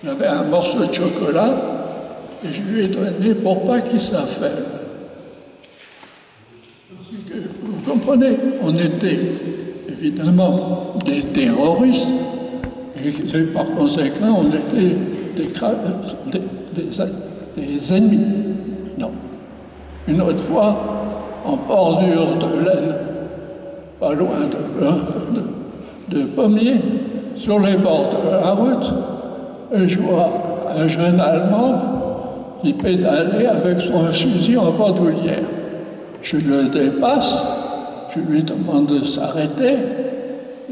J'avais un morceau de chocolat et je lui ai donné pour pas qu'il s'affale. Vous comprenez, on était évidemment des terroristes et par conséquent on était des ennemis. Non. Une autre fois, en bordure de laine, pas loin de pommiers, sur les bords de la route, je vois un jeune Allemand qui pédalait avec son fusil en bandoulière. Je le dépasse, je lui demande de s'arrêter,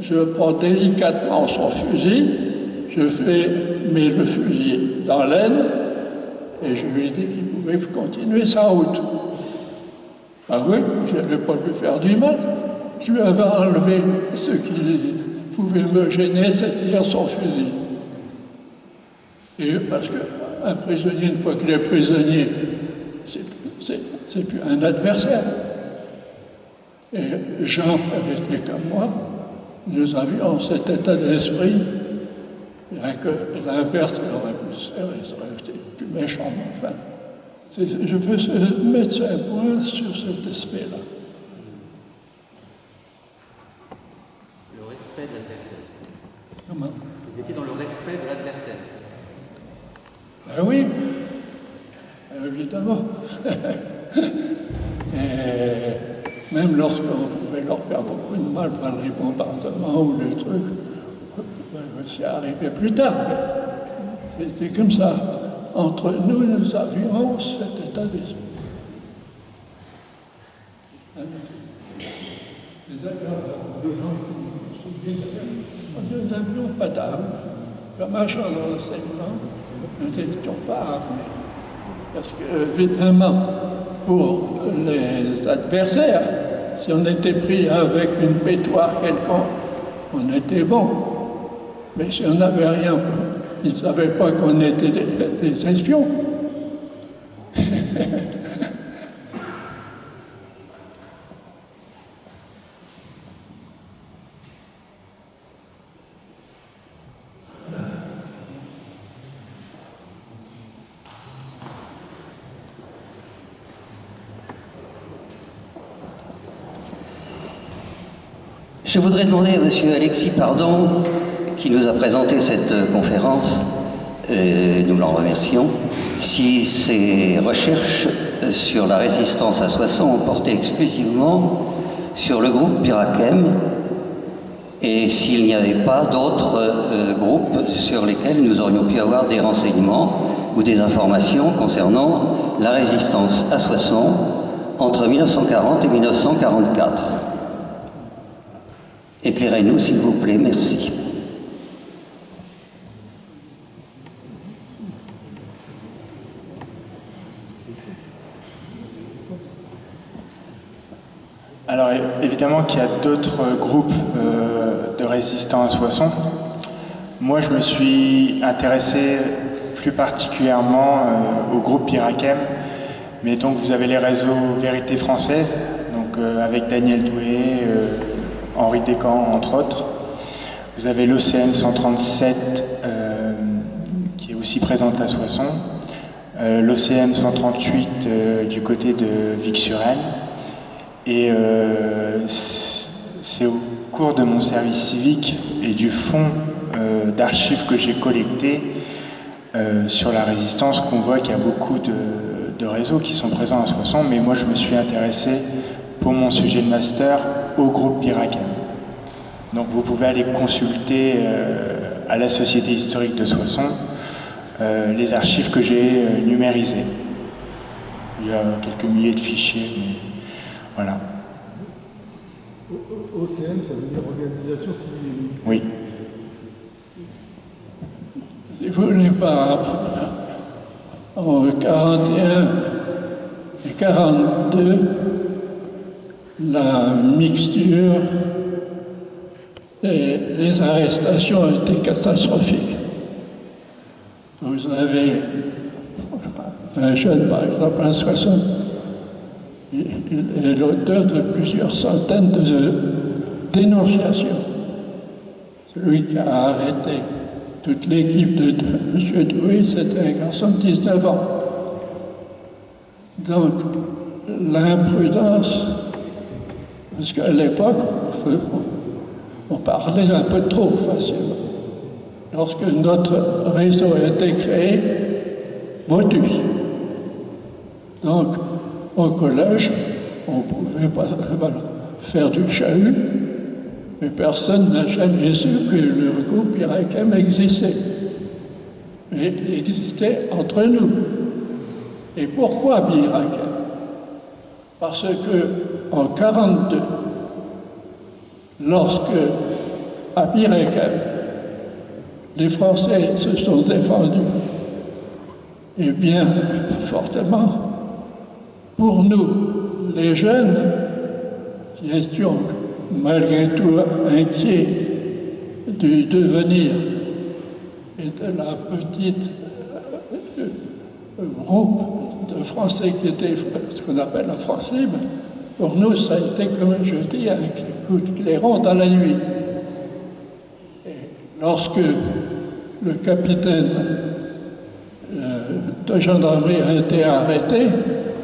je prends délicatement son fusil, je mets le fusil dans l'aine et je lui dis qu'il pouvait continuer sa route. Ah oui, je n'allais pas lui faire du mal. Je lui avais enlevé ce qui pouvait me gêner, c'est-à-dire son fusil. Et parce qu'un prisonnier, une fois qu'il est prisonnier, c'est plus un adversaire. Et Jean avait été comme moi, nous avions cet état d'esprit, bien que l'inverse aurait pu se faire, il serait été plus méchant, mais enfin. Je veux mettre un point sur cet aspect-là. Le respect de l'adversaire. Comment? Ils étaient dans le respect de l'adversaire. Ben oui, évidemment. Et même lorsqu'on pouvait leur faire beaucoup de mal par les bombardements ou les trucs, c'est arrivé plus tard. C'était comme ça. Entre nous, nous avions cet état d'esprit. Nous n'avions pas d'armes. Le marchand dans l'enseignement, nous n'étions pas armés. Parce que, évidemment, pour les adversaires, si on était pris avec une pétoire quelconque, on était bon. Mais si on n'avait rien, ils ne savaient pas qu'on était des espions. Je voudrais demander à M. Alexis Pardon, qui nous a présenté cette conférence, nous l'en remercions, si ses recherches sur la résistance à Soissons ont porté exclusivement sur le groupe Birakem et s'il n'y avait pas d'autres groupes sur lesquels nous aurions pu avoir des renseignements ou des informations concernant la résistance à Soissons entre 1940 et 1944. Éclairez-nous, s'il vous plaît, merci. Alors évidemment qu'il y a d'autres groupes de résistance à Soissons. Moi je me suis intéressé plus particulièrement au groupe Birakem, mais donc vous avez les réseaux Vérité Française, donc avec Daniel Doué, Henri Descamps entre autres. Vous avez l'OCN 137 qui est aussi présente à Soissons, l'OCN 138 du côté de Vic-sur-Aisne. Et c'est au cours de mon service civique et du fonds d'archives que j'ai collecté sur la résistance qu'on voit qu'il y a beaucoup de réseaux qui sont présents à Soissons, mais moi je me suis intéressé pour mon sujet de master au groupe Birakem. Donc vous pouvez aller consulter à la Société historique de Soissons les archives que j'ai numérisées. Il y a quelques milliers de fichiers, mais voilà. OCM, ça veut dire Organisation Civile. Oui. Si vous voulez pas, en 41 et 42, la mixture et les arrestations étaient catastrophiques. Vous avez un jeune, par exemple, en 60, il est l'auteur de plusieurs centaines de dénonciations. Celui qui a arrêté toute l'équipe de M. Douy, c'était un garçon de 19 ans. Donc, l'imprudence, parce qu'à l'époque, on parlait un peu trop facilement. Lorsque notre réseau a été créé, motus. Donc, au collège, on pouvait pas faire du chahut, mais personne n'a jamais su que le groupe Birakem existait. Mais il existait entre nous. Et pourquoi Birakem? Parce que en 1942, lorsque à Birakem, les Français se sont défendus, et bien fortement, pour nous, les jeunes, qui étions malgré tout inquiets du devenir et de la petite groupe de Français qui était ce qu'on appelle la France libre, pour nous, ça a été, comme je dis, un coup de clairon dans la nuit. Et lorsque le capitaine de gendarmerie a été arrêté,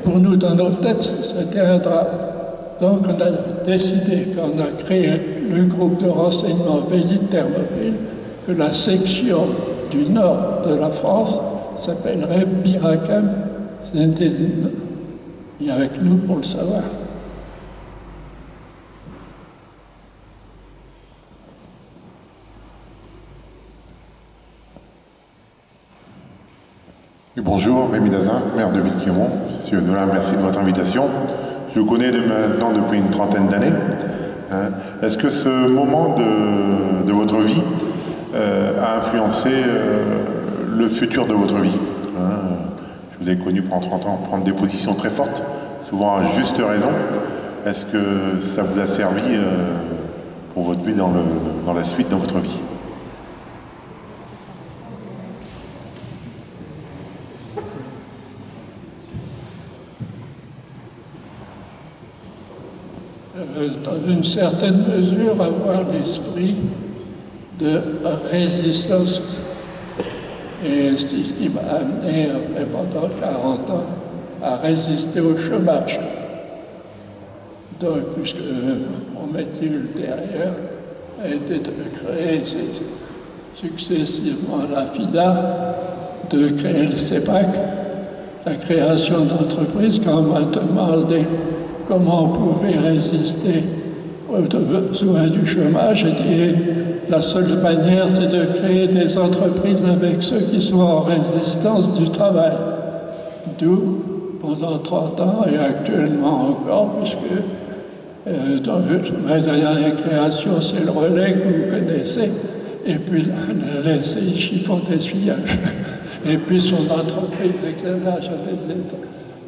pour nous, dans nos têtes, c'était un drame. Donc, on a décidé, quand on a créé le groupe de renseignement Vélites-Thermopyle, que la section du nord de la France s'appellerait Birakem. C'était avec nous pour le savoir. Bonjour, Rémi Dazin, maire de Villequiemont. Monsieur Dola, merci de votre invitation. Je vous connais maintenant depuis une trentaine d'années. Est-ce que ce moment de votre vie a influencé le futur de votre vie? Je vous ai connu pendant 30 ans prendre des positions très fortes, souvent à juste raison. Est-ce que ça vous a servi pour votre vie dans la suite de votre vie? Dans une certaine mesure, avoir l'esprit de résistance. Et c'est ce qui m'a amené, après, pendant 40 ans, à résister au chômage. Donc, puisque mon métier ultérieur a été de créer successivement la FIDA, de créer le CEPAC, la création d'entreprises, quand on m'a demandé comment on pouvait résister aux besoins du chômage, j'ai dit la seule manière, c'est de créer des entreprises avec ceux qui sont en résistance du travail. D'où, pendant 30 ans et actuellement encore, puisque dans ma dernière création, c'est le relais que vous connaissez, et puis les chiffons d'essuyage, et puis son entreprise d'excellence.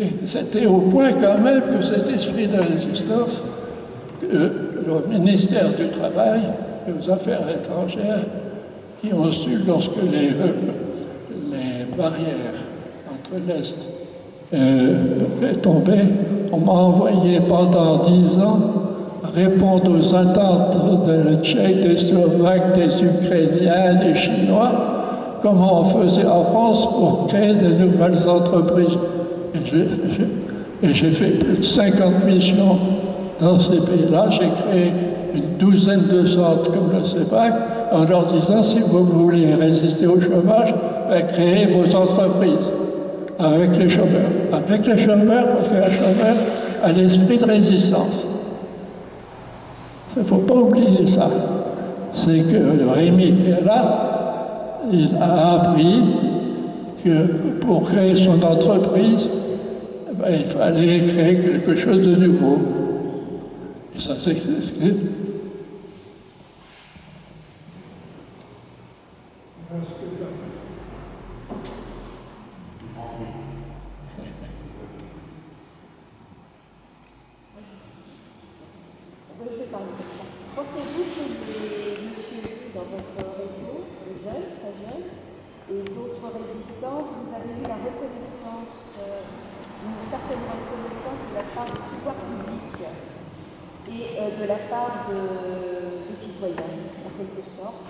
Et c'était au point quand même que cet esprit de résistance, le ministère du Travail et aux Affaires étrangères, qui ont su, lorsque les barrières entre l'Est est tombé, on m'a envoyé pendant 10 ans répondre aux attentes des Tchèques, des Slovaques, des Ukrainiens, des Chinois, comment on faisait en France pour créer de nouvelles entreprises. Et j'ai fait plus de 50 missions dans ces pays-là. J'ai créé une douzaine de centres comme le CEPAC en leur disant, si vous voulez résister au chômage, créez vos entreprises avec les chômeurs. Avec les chômeurs, parce que le chômeur a l'esprit de résistance. Il ne faut pas oublier ça. C'est que Rémi qui est là, il a appris que pour créer son entreprise, il fallait créer quelque chose de nouveau. Et ça s'est expliqué. Pensez-vous que les messieurs dans votre réseau, les jeunes, très jeunes, et d'autres résistants, vous avez eu la reconnaissance, une certaine reconnaissance de la part du pouvoir public et de la part des citoyens, en quelque sorte?